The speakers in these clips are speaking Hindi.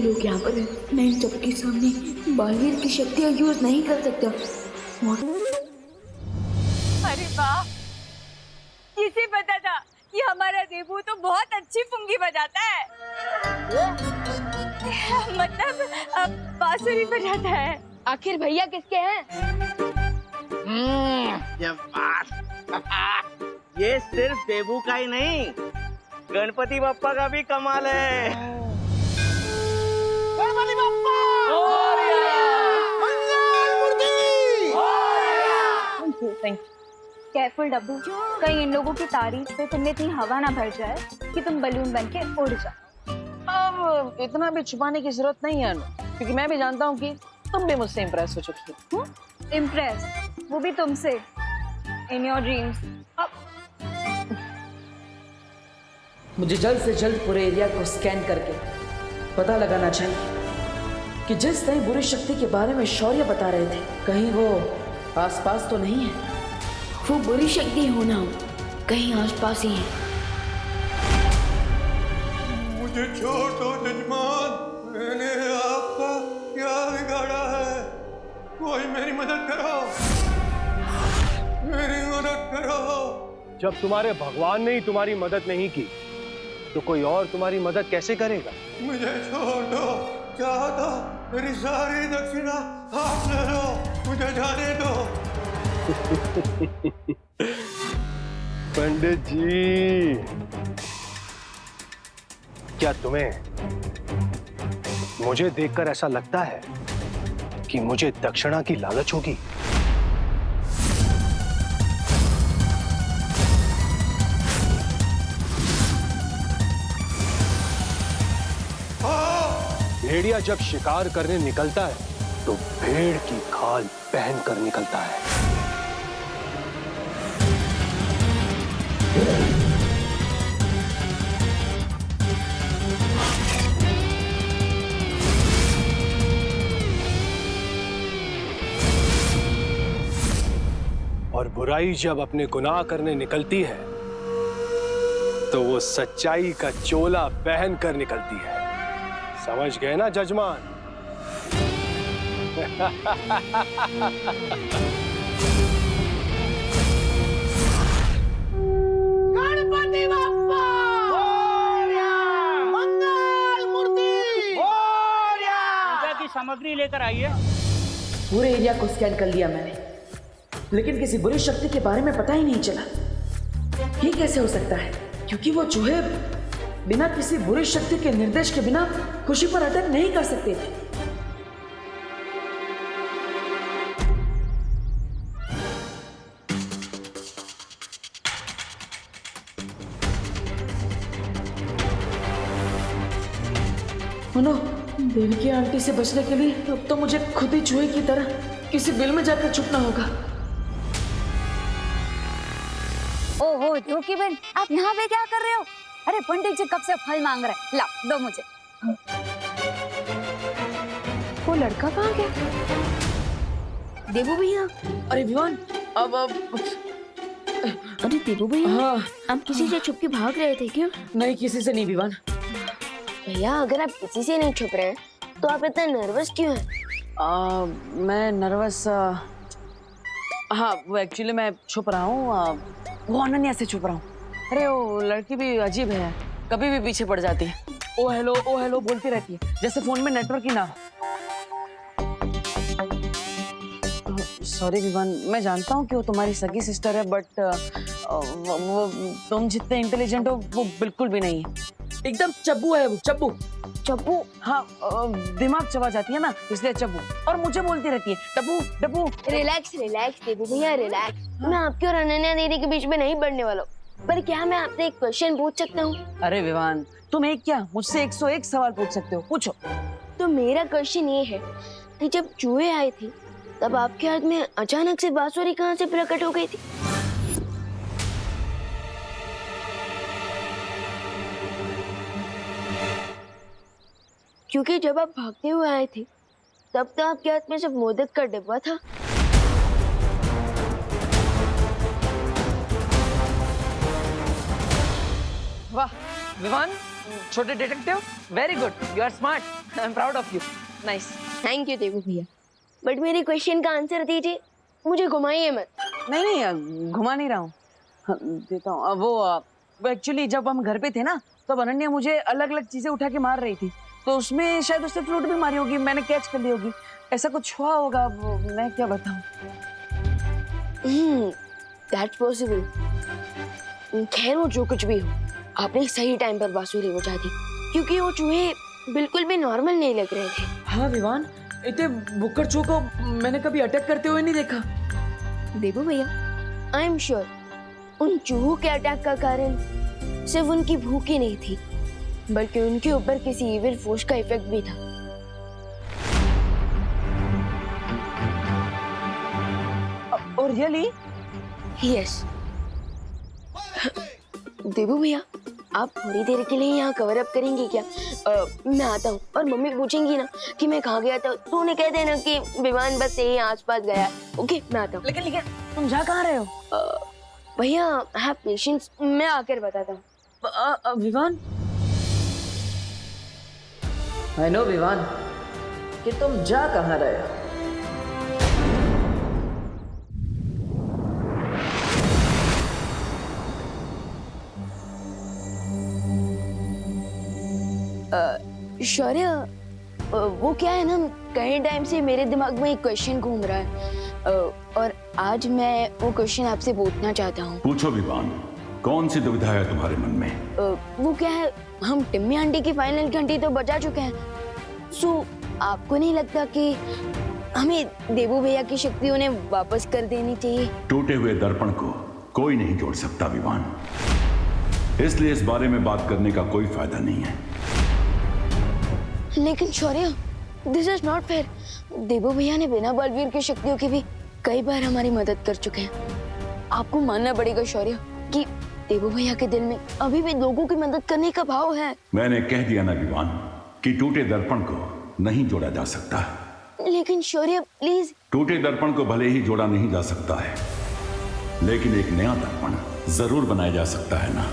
के लोग यहाँ पर हैं। मैं इन सबके सामने बालवीर की शक्तियाँ यूज नहीं कर सकता। अरे वाह, किसे पता था कि हमारा देबू तो बहुत अच्छी पुंगी बजाता है। मतलब बांसुरी बजाता है। आखिर भैया किसके हैं? ये बात ये सिर्फ देबू का ही नहीं, गणपति बप्पा का भी कमाल है। गणपति बप्पा! केयरफुल डब्बू, कहीं इन लोगों की तारीफ से तुम में इतनी हवा ना भर जाए कि तुम बलून बन के उड़ जाओ। अब इतना भी छुपाने की जरूरत नहीं है अनु, क्योंकि मैं भी जानता हूँ कि तुम भी मुझसे इम्प्रेस हो चुकी हो। इम्प्रेस, वो भी तुमसे, इन योर ड्रीम्स। मुझे जल्द से जल्द पूरे एरिया को स्कैन करके पता लगाना चाहिए कि जिस नई बुरी शक्ति के बारे में शौर्य बता रहे थे, कहीं वो आसपास तो नहीं है। वो बुरी शक्ति होना हो कहीं आसपास ही है। मुझे छोड़ दो जजमान, मैंने आपका क्या बिगाड़ा है? कोई मेरी मदद करो, मेरी मदद करो। जब तुम्हारे भगवान ने ही तुम्हारी मदद नहीं की तो कोई और तुम्हारी मदद कैसे करेगा? मुझे छोड़ दो, चाहो तो मेरी सारी दक्षिणा आप ले लो, मुझे जाने दो। पंडित जी, क्या तुम्हें मुझे देखकर ऐसा लगता है कि मुझे दक्षिणा की लालच होगी? भेड़िया जब शिकार करने निकलता है तो भेड़ की खाल पहन कर निकलता है। और बुराई जब अपने गुनाह करने निकलती है तो वो सच्चाई का चोला पहन कर निकलती है। समझ गए ना जजमान? गणपति बप्पा! मंगल मूर्ति! पूजा की सामग्री लेकर आइए। पूरे एरिया को स्कैन कर लिया मैंने, लेकिन किसी बुरी शक्ति के बारे में पता ही नहीं चला। ये कैसे हो सकता है? क्योंकि वो चूहे बिना किसी बुरी शक्ति के निर्देश के बिना खुशी पर अटैक नहीं कर सकते थे। मनो, देवी की आंटी से बचने के लिए अब तो मुझे खुद ही चूहे की तरह किसी बिल में जाकर छुपना होगा। ओहो धोखी बहन, आप यहाँ पे क्या कर रहे हो? अरे पंडित जी कब से फल मांग रहे हैं, लाओ दो मुझे। वो लड़का कहाँ गया? देबू भैया। अरे विवान, अब अरे देबू भैया, हाँ, आप किसी से छुप के भाग रहे थे क्या? नहीं, किसी से नहीं विवान। भैया अगर आप किसी से नहीं छुप रहे हैं तो आप इतना नर्वस क्यों हैं? मैं नर्वस, हाँ वो एक्चुअली मैं छुप रहा हूँ, वो अनन्या से छुप रहा हूँ। अरे वो लड़की भी अजीब है, कभी भी पीछे पड़ जाती है। ओ हेलो बोलती रहती है, जैसे फोन में नेटवर्क ही ना हो। सॉरी विवान, मैं जानता हूँ कि वो तुम्हारी सगी सिस्टर है, बट वो तुम जितने इंटेलिजेंट हो वो बिल्कुल भी नहीं है। एकदम चब्बू है वो, चब्बू। चब्बू? हाँ, दिमाग चबा जाती है ना, इसलिए चब्बू। और मुझे बोलती रहती है डब्बू डब्बू। रिलैक्स देबू भैया रिलैक्स। मैं आपके और अनन्या दीदी के बीच में नहीं पड़ने वाला हूँ, पर क्या मैं आपसे एक क्वेश्चन पूछ सकता हूँ? अरे विवान, तुम एक क्या मुझसे 101 सवाल पूछ सकते हो, पूछो। तो मेरा क्वेश्चन ये है कि जब चूहे आए थे तब आपके हाथ में अचानक से बांसुरी कहाँ से प्रकट हो गई थी? क्योंकि जब आप भागते हुए आए थे तब तो आपके हाथ में सिर्फ मोदक का डिब्बा था। वाह विवान, छोटे detective, very good, you are smart. I am proud of you. Nice. Thank you Devu भैया, बट मेरे क्वेश्चन का आंसर दीजिए, मुझे घुमाइए मत. नहीं घुमा नहीं रहा हूँ. देता हूँ. वो एक्चुअली जब हम घर पे थे ना, तब अनन्या मुझे अलग अलग चीजें उठा के मार रही थी, तो उसमें शायद उससे फ्रूट भी मारी होगी, मैंने कैच कर ली होगी. ऐसा कुछ हुआ होगा, मैं क्या बताऊँ. That's possible. खैर वो जो कुछ भी हो, आपने सही टाइम पर बांसुरी बजा दी, क्योंकि वो चूहे बिल्कुल भी नॉर्मल नहीं लग रहे थे. हाँ विवान, इतने बुक्कड़ चूहों को मैंने कभी अटैक करते हुए नहीं देखा. देवू भैया, आई एम श्योर उन चूहों के अटैक का कारण सिर्फ उनकी भूख ही नहीं थी, बल्कि उनके ऊपर किसी इविल फोर्स का इफेक्ट भी था. और रियली? यस. देवू भैया, आप थोड़ी देर के लिए यहाँ कवर अप करेंगे क्या? मैं आता हूँ, और मम्मी पूछेंगी ना कि मैं कहाँ गया था, तो उन्हें कह देना कि विमान बस यही आसपास गया. ओके, मैं आता हूँ. लेकिन तुम जा कहाँ रहे हो? भैया हैव पेशेंस, मैं आकर बताता हूँ. विवान, आई नो विवान कि तुम जा कहाँ रहे हो. शौर्य, वो क्या है ना, कई टाइम से मेरे दिमाग में एक क्वेश्चन घूम रहा है, और आज मैं वो क्वेश्चन आपसे पूछना चाहता हूँ. पूछो विवान, कौन सी दुविधा है तुम्हारे मन में? वो क्या है, हम टिम्मी आंटी की फाइनल घंटी तो बजा चुके हैं, सो आपको नहीं लगता कि हमें देवू भैया की शक्ति उन्हें वापस कर देनी चाहिए? टूटे हुए दर्पण को कोई नहीं जोड़ सकता विवान, इसलिए इस बारे में बात करने का कोई फायदा नहीं है. लेकिन शौर्य, दिस इज नॉट फेयर. देवू भैया ने बिना बलवीर की शक्तियों के भी कई बार हमारी मदद कर चुके हैं. आपको मानना पड़ेगा शौर्य कि देवू भैया के दिल में अभी भी लोगों की मदद करने का भाव है. मैंने कह दिया ना विवान कि टूटे दर्पण को नहीं जोड़ा जा सकता. लेकिन शौर्य प्लीज. टूटे दर्पण को भले ही जोड़ा नहीं जा सकता है, लेकिन एक नया दर्पण जरूर बनाया जा सकता है ना.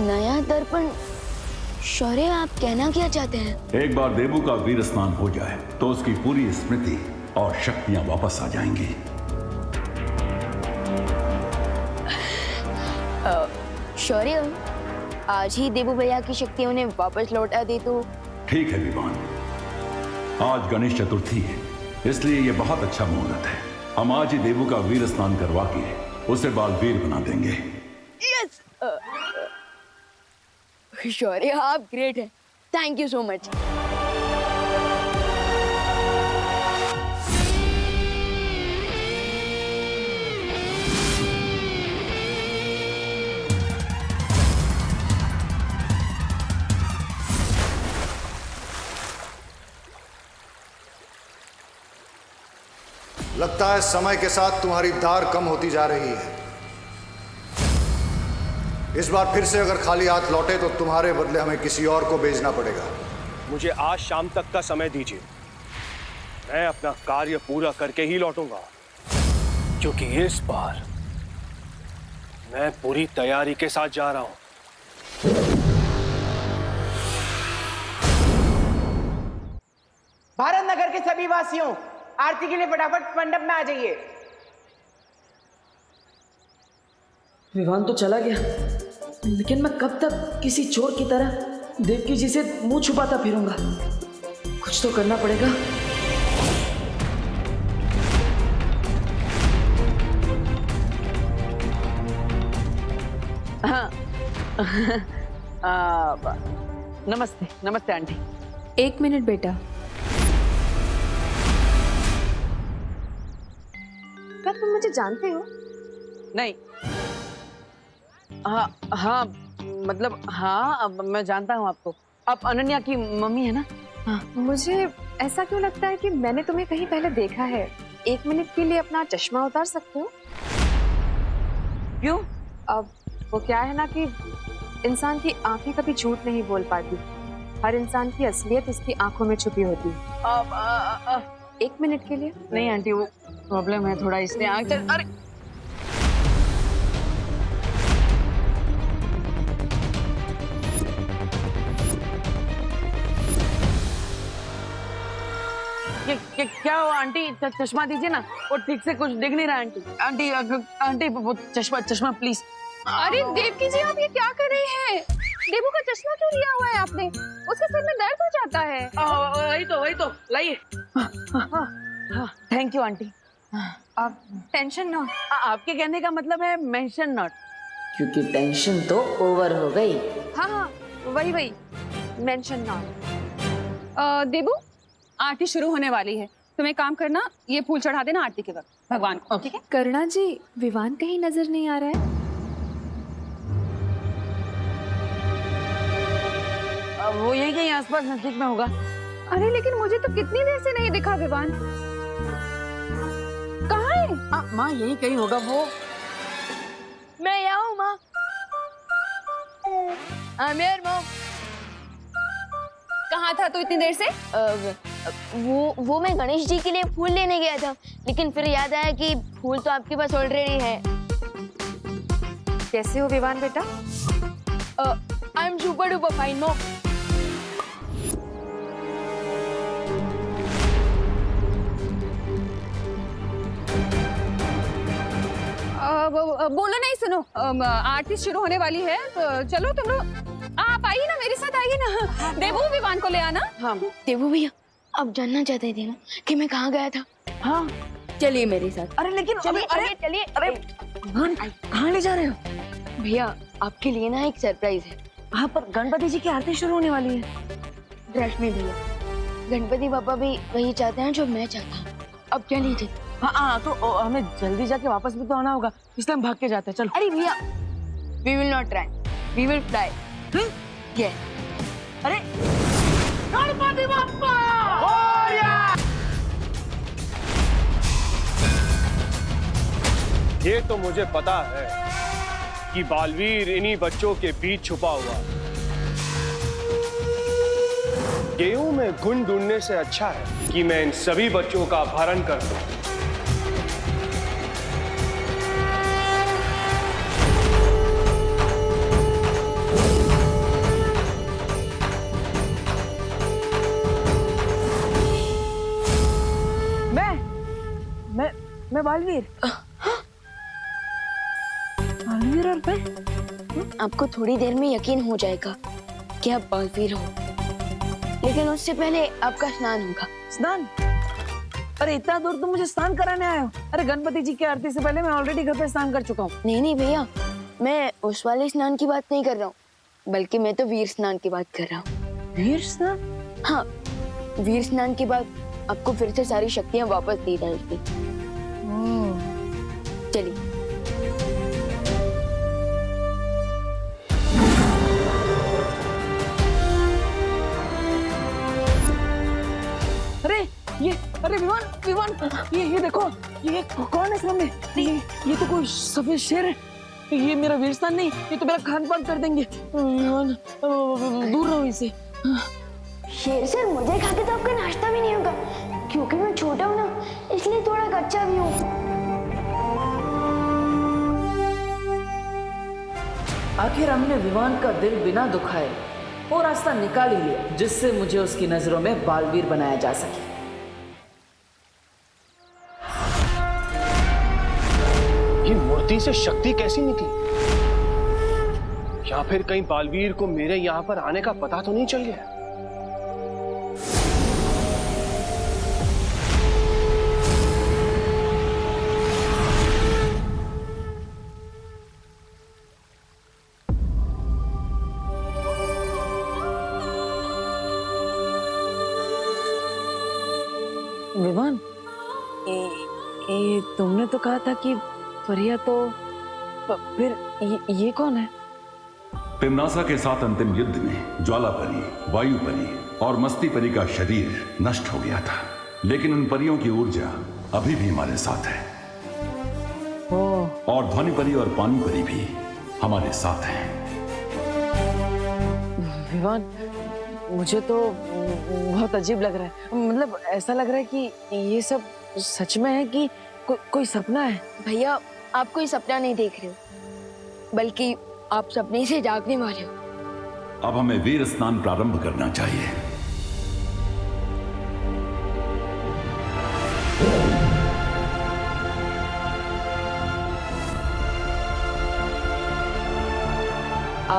नया दर्पण? शौर्य, आप कहना क्या चाहते हैं? एक बार देवू का वीर स्नान हो जाए तो उसकी पूरी स्मृति और शक्तियां वापस आ जाएंगी. शौर्य, आज ही देवू भैया की शक्ति उन्हें वापस लौटा दे तो? ठीक है विवान, आज गणेश चतुर्थी है, इसलिए ये बहुत अच्छा मुहूर्त है. हम आज ही देवू का वीर स्नान करवा के उसे बालवीर बना देंगे. यस. शौर्य, आप ग्रेट हैं. Thank you so much. लगता है समय के साथ तुम्हारी धार कम होती जा रही है. इस बार फिर से अगर खाली हाथ लौटे तो तुम्हारे बदले हमें किसी और को भेजना पड़ेगा. मुझे आज शाम तक का समय दीजिए, मैं अपना कार्य पूरा करके ही लौटूंगा, क्योंकि इस बार मैं पूरी तैयारी के साथ जा रहा हूं. भारत नगर के सभी वासियों, आरती के लिए फटाफट मंडप में आ जाइए. विवान तो चला गया, लेकिन मैं कब तक किसी चोर की तरह देवकी जी से मुंह छुपाता फिरूंगा? कुछ तो करना पड़ेगा. हाँ. नमस्ते. नमस्ते आंटी. एक मिनट बेटा. क्या तुम मुझे जानते हो? नहीं. हाँ, मतलब हाँ, अब मैं जानता हूँ आपको. आप अनन्या की मम्मी है ना? हाँ. मुझे ऐसा क्यों लगता है कि मैंने तुम्हें कहीं पहले देखा है. 1 मिनट के लिए अपना चश्मा उतार सकते हो? क्यों? अब वो क्या है ना कि इंसान की आंखें कभी झूठ नहीं बोल पाती. हर इंसान की असलियत उसकी आंखों में छुपी होती है. 1 मिनट के लिए? नहीं आंटी, वो प्रॉब्लम है थोड़ा, इसलिए आंख चल. अरे क्या हुआ आंटी? चश्मा दीजिए ना, वो ठीक से कुछ दिख नहीं रहा आंटी। आंटी आंटी वो चश्मा प्लीज। अरे देवकी जी, आप ये क्या कर रही हैं? देवू का चश्मा क्यों लिया हुआ है आपने? उसके सर में दर्द हो जाता है। वही तो लाइए। Thank you aunty. आप टेंशन ना। आपके कहने का मतलब है मेंशन नॉट। क्योंकि टेंशन तो ओवर हो गई। हाँ, वही मेंशन ना। देवू, आरती शुरू होने वाली है, तुम एक काम करना, ये फूल चढ़ा देना आरती के वक्त भगवान को, ठीक है? करुणा जी, विवान कहीं नजर नहीं आ रहा है। वो यही कहीं आसपास नजदीक में होगा। अरे लेकिन मुझे तो कितनी देर से नहीं दिखा विवान। कहाँ है? माँ यही कहीं होगा वो। मैं यहाँ हूँ माँ। आमिर मॉम। कहाँ था तू इतनी देर से? वो मैं गणेश जी के लिए फूल लेने गया था, लेकिन फिर याद आया कि फूल तो आपके पास ऑलरेडी है। कैसे हो विवान बेटा? I am super duper fine mom. बोलो नहीं, सुनो, आरती शुरू होने वाली है, तो चलो तुम लोग आप आइए ना, मेरे साथ आइए ना। देवू, विवान को ले आना। हाँ देवू भैया, आप जानना चाहते थे ना कि मैं कहाँ गया था? हाँ चलिए मेरे साथ। अरे लेकिन चलिए। अरे कहाँ ले जा रहे हो? भैया आपके लिए ना एक सरप्राइज है। हाँ पर गणपति जी की आरती शुरू होने वाली है। रश्मि भैया, गणपति पापा भी वही चाहते हैं जो मैं चाहता हूँ। अब चलिए। हाँ तो हमें जल्दी जाके वापस भी तो आना होगा, इसलिए हम भाग के जाते हैं। चलो। अरे भैया, we will not try, we will fly. अरे गणपति बप्पा! ये तो मुझे पता है कि बालवीर इन्हीं बच्चों के बीच छुपा हुआ है। गेहूं में घुन ढूंढने से अच्छा है कि मैं इन सभी बच्चों का अपहरण कर दूं। मैं बालवीर। बालवीर और मैं? आपको थोड़ी देर में यकीन हो जाएगा कि आप बालवीर हो, लेकिन उससे पहले आपका स्नान होगा। स्नान? अरे इतना दूर तुम मुझे स्नान कराने आए हो? अरे गणपति जी की आरती से पहले मैं ऑलरेडी घर पे स्नान कर चुका हूँ। नहीं भैया, मैं उस वाले स्नान की बात नहीं कर रहा हूँ, बल्कि मैं तो वीर स्नान की बात कर रहा हूँ। वीर स्नान? हाँ, वीर स्नान के बाद आपको फिर से सारी शक्तियाँ वापस दी जाएंगी। चलिए। अरे विवान ये देखो, ये कौन है सामने? ये तो कोई सफेद शेर है। ये मेरा वीरस्तान नहीं, ये तो मेरा खान पान कर देंगे। विवान दूर रहो इसे। शेर सर, मुझे खा के तो आपका नाश्ता भी नहीं होगा, क्योंकि मैं छोटा हूँ ना, इसलिए थोड़ा कच्चा भी हूँ। आखिर हमने विवान का दिल बिना दुखाए वो रास्ता निकाल ही लिया जिससे मुझे उसकी नजरों में बालवीर बनाया जा सके। ये मूर्ति से शक्ति कैसी निकली? या फिर कहीं बालवीर को मेरे यहाँ पर आने का पता तो नहीं चल गया? विवान, ये तुमने तो कहा था कि फरिया तो फिर ये कौन है? पिमनासा के साथ अंतिम युद्ध में ज्वालापरी, वायुपरी और मस्तीपरी का शरीर नष्ट हो गया था, लेकिन उन परियों की ऊर्जा अभी भी हमारे साथ है। और ध्वनिपरी और पानीपरी भी हमारे साथ हैं। विवान, मुझे तो बहुत अजीब लग रहा है। मतलब ऐसा लग रहा है कि ये सब सच में है कि कोई सपना है। भैया, आप कोई सपना नहीं देख रहे हो, बल्कि आप सपने से जागने वाले हो। अब हमें वीर स्नान प्रारंभ करना चाहिए।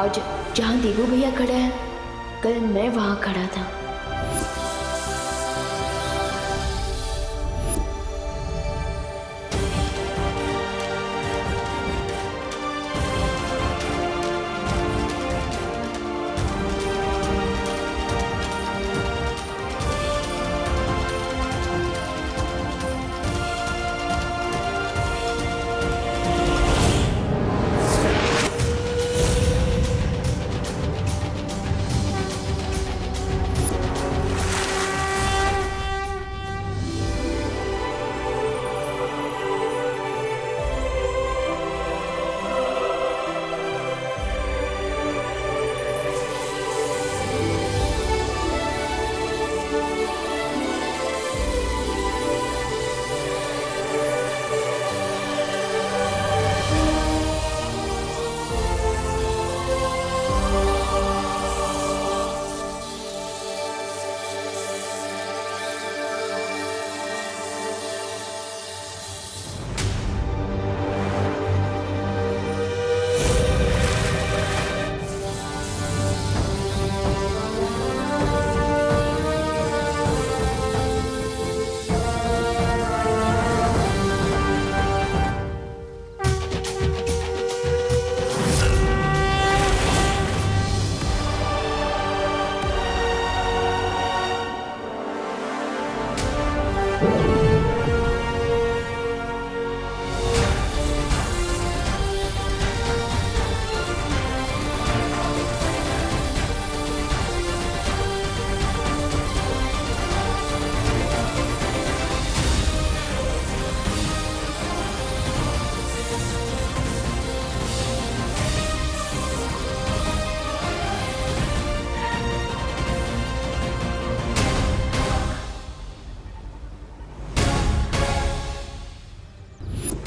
आज जहाँ देवू भैया खड़ा है, कल मैं वहाँ खड़ा था।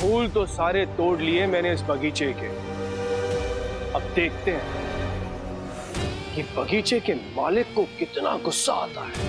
फूल तो सारे तोड़ लिए मैंने इस बगीचे के। अब देखते हैं कि बगीचे के मालिक को कितना गुस्सा आता है।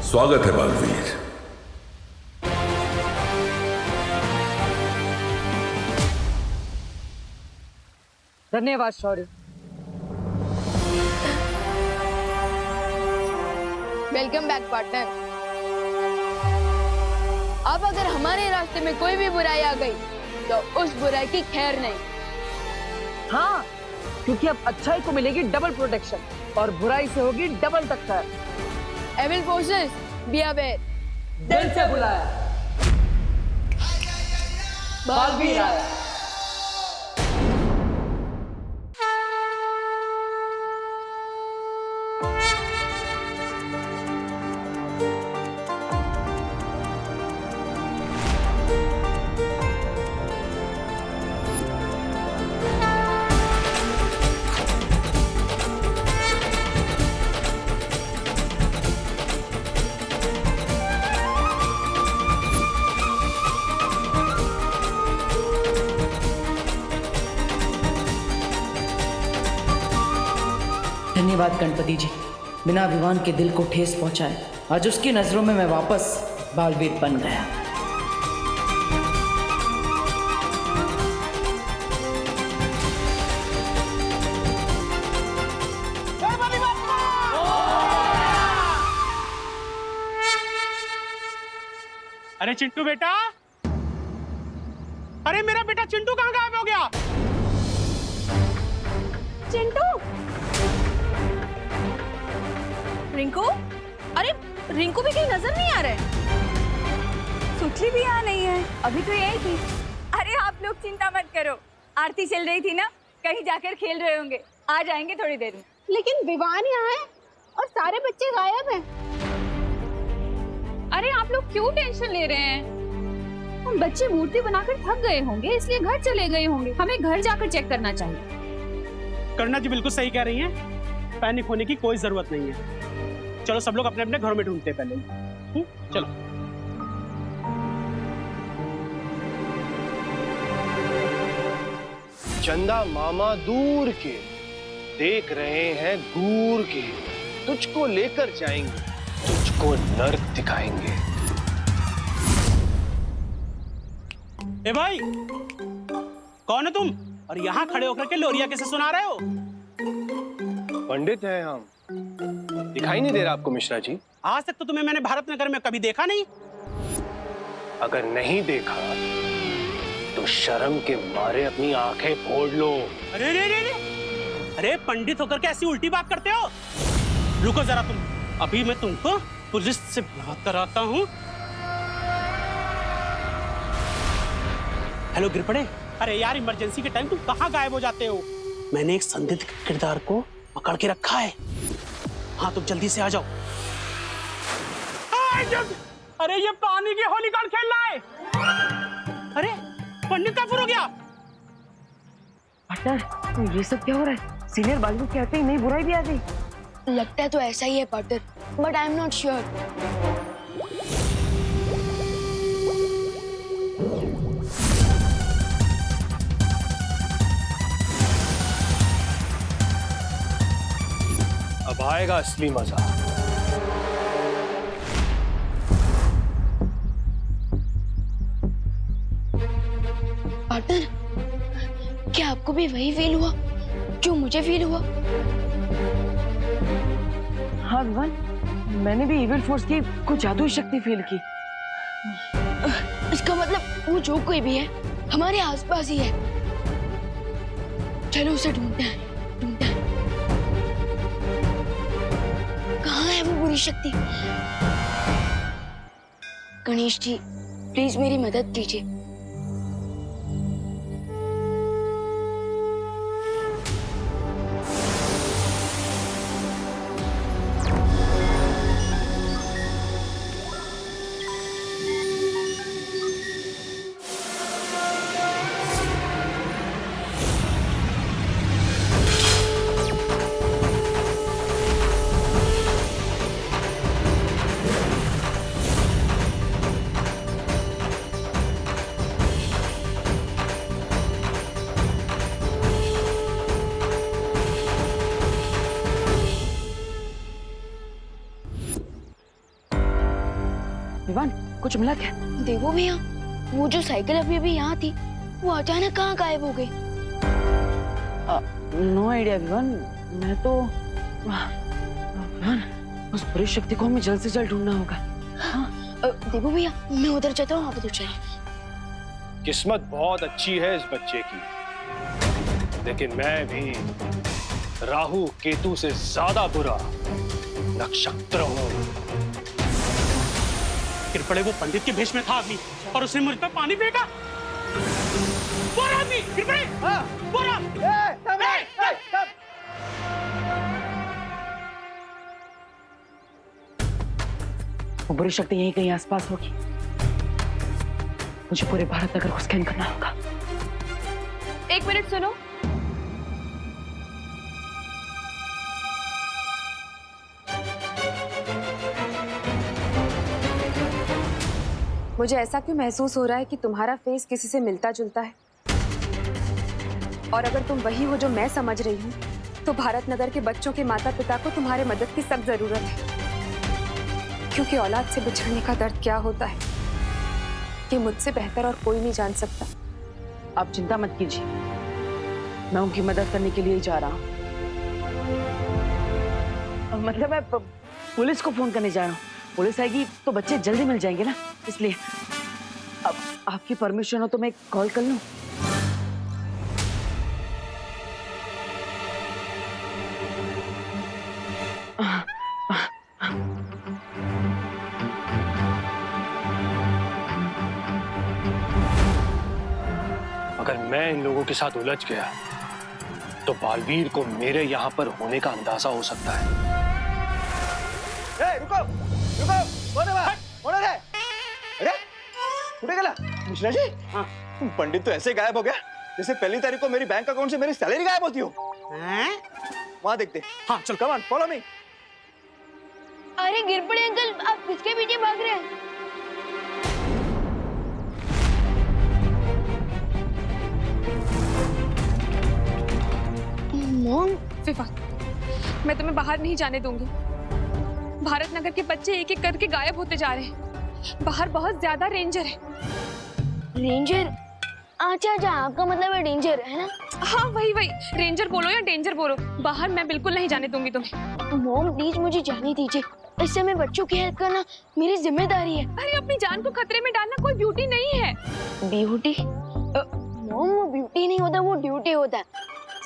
स्वागत है बालवीर। धन्यवाद शौर्य। Welcome back partner. अब अगर हमारे रास्ते में कोई भी बुराई आ गई तो उस बुराई की खैर नहीं। हाँ, क्योंकि अब अच्छाई को मिलेगी डबल प्रोटेक्शन और बुराई से होगी डबल टक्कर। Evil forces be aware. दिल से बुलाया, बालवीर आया। धन्यवाद गणपति जी, बिना विवान के दिल को ठेस पहुंचाए आज उसकी नजरों में मैं वापस बालवीर बन गया। अरे चिंटू बेटा, अरे मेरा बेटा चिंटू कहाँ गायब हो गया? चिंटू, रिंकू, अरे रिंकू भी कहीं नजर नहीं आ रहे। सुखली भी यहाँ नहीं है, अभी तो यही थी। अरे आप लोग चिंता मत करो, आरती चल रही थी ना, कहीं जाकर खेल रहे होंगे, आ जाएंगे थोड़ी देर में। लेकिन विवान यहाँ है और सारे बच्चे गायब हैं। अरे आप लोग क्यों टेंशन ले रहे हैं? बच्चे मूर्ति बनाकर थक गए होंगे, इसलिए घर चले गए होंगे। हमें घर जाकर चेक करना चाहिए। करना जी बिल्कुल सही कह रही हैं। पैनिक होने की कोई जरूरत नहीं है। चलो सब लोग अपने अपने घरों में ढूंढते हैं पहले। चलो। चंदा मामा दूर के देख रहे हैं दूर के, तुझको लेकर जाएंगे, तुझको नर्क दिखाएंगे। ए भाई, कौन है तुम? और यहाँ खड़े होकर के लोरिया कैसे सुना रहे हो? पंडित हैं हम। दिखाई नहीं दे रहा आपको मिश्रा जी? आज तक तो तुम्हें मैंने भारत नगर में कभी देखा नहीं। अगर नहीं देखा तो शर्म के मारे अपनी आंखें फोड़ लो। अरे रे रे रे, अरे पंडित होकर के ऐसी उल्टी बात करते हो? रुको जरा तुम, अभी मैं तुमको पुलिस से बात कराता हूँ। हेलो गिरपड़े, अरे यार इमरजेंसी के टाइम तुम कहाँ गायब हो जाते हो? मैंने एक संदिग्ध किरदार को पकड़ के रखा है। हाँ तुम जल्दी से आ जाओ। अरे ये पानी की होली कौन खेल रहा है? अरे पंडित का फुर हो गया। पार्टनर, ये सब क्या हो रहा है? सीनियर बाजू कहते ही नहीं, बुराई भी आ गई। लगता है तो ऐसा ही है partner, but I am not sure. अब आएगा असली मजा। पार्टनर, क्या आपको भी वही फील हुआ जो मुझे फील हुआ? हाँ विवान, मैंने भी इविल फोर्स की कुछ जादुई शक्ति फील की। इसका मतलब वो जो कोई भी है हमारे आसपास ही है। चलो उसे ढूंढते हैं। कहाँ है वो बुरी शक्ति? गणेश जी, प्लीज मेरी मदद कीजिए। विवान, कुछ मिला क्या? देखो भैया, वो जो साइकिल अभी यहाँ थी, वो अचानक कहाँ गायब हो गई? No idea Vivaan. मैं तो विवान, उस बुरी शक्ति को हमें जल्द से जल्द ढूंढना होगा। हाँ देखो भैया, मैं उधर जाता हूँ, आप उधर चलिए। किस्मत बहुत अच्छी है इस बच्चे की, लेकिन मैं भी राहु केतु से ज्यादा बुरा नक्षत्र हूँ। गिरपड़े, वो पंडित के भेष में था आदमी और उसने मुझ पर पानी फेंका। वो आदमी गिरपड़े, वो वो बुरी शक्ति यहीं कहीं आसपास होगी। मुझे पूरे भारत नगर को स्कैन करना होगा। एक मिनट सुनो। मुझे ऐसा क्यों महसूस हो रहा है कि तुम्हारा फेस किसी से मिलता जुलता है, और अगर तुम वही हो जो मैं समझ रही हूँ, तो भारत नगर के बच्चों के माता पिता को तुम्हारे मदद की सख्त जरूरत है, क्योंकि औलाद से बिछड़ने का दर्द क्या होता है ये मुझसे बेहतर और कोई नहीं जान सकता। आप चिंता मत कीजिए, मैं उनकी मदद करने के लिए ही जा रहा हूँ। मतलब मैं पुलिस को फोन करने जा रहा हूँ। पुलिस आएगी तो बच्चे जल्दी मिल जाएंगे ना, इसलिए अब आपकी परमिशन हो तो मैं कॉल कर लूं? अगर मैं इन लोगों के साथ उलझ गया तो बालवीर को मेरे यहाँ पर होने का अंदाजा हो सकता है। रुको रुको, कोण आहे? अरे कुठे गेला? मिश्रा जी, पंडित तो ऐसे गायब हो गया जैसे पहली तारीख को मेरी बैंक अकाउंट से मेरी सैलरी गायब होती हो। वहां देखते। हाँ चल, कम ऑन, फॉलो मी। अरे गिर पड़े अंकल, आप किसके पीछे भाग रहे हैं? मॉम, विवा, मैं तुम्हें बाहर नहीं जाने दूंगी। भारत नगर के बच्चे एक एक करके गायब होते जा रहे हैं। बाहर बहुत ज्यादा रेंजर है। रेंजर? अच्छा अच्छा, आपका मतलब है डेंजर, है ना? हाँ वही वही, रेंजर बोलो या डेंजर बोलो, बाहर मैं बिल्कुल नहीं जाने दूंगी तुम्हें। मॉम प्लीज मुझे जाने दीजिए, इस समय बच्चों की हेल्प करना मेरी जिम्मेदारी है। अरे अपनी जान को खतरे में डालना कोई ब्यूटी नहीं है। ब्यूटी? मॉम वो ब्यूटी नहीं होता, वो ड्यूटी होता है।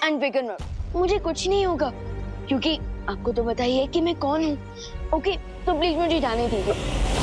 अनफिकर मत, मुझे कुछ नहीं होगा क्योंकि आपको तो बताइए कि मैं कौन हूँ। ओके तो प्लीज मुझे जाने दीजिए।